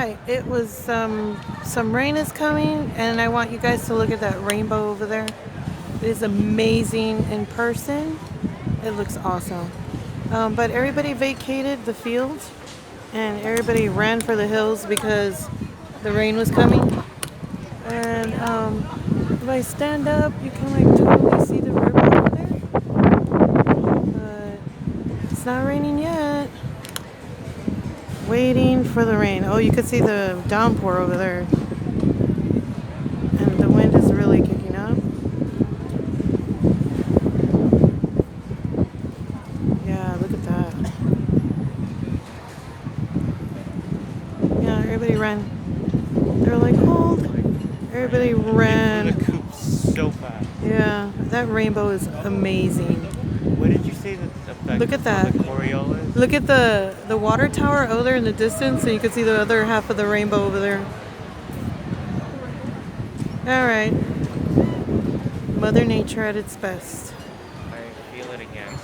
Right, it was some rain is coming, and I want you guys to look at that rainbow over there. It is amazing in person. It looks awesome. But everybody vacated the field, and everybody ran for the hills because the rain was coming. And if I stand up, you can like totally see the river over there. But it's not raining yet. Waiting for the rain. Oh, you could see the downpour over there. And the wind is really kicking up. Yeah, look at that. Yeah, everybody ran. They're like, hold. Everybody ran. The coop so fast. Yeah, that rainbow is amazing. What did you say the effect Look at of that. the Coriolis is? Look at the water tower over there in the distance, and you can see the other half of the rainbow over there. All right. Mother Nature at its best. I feel it again.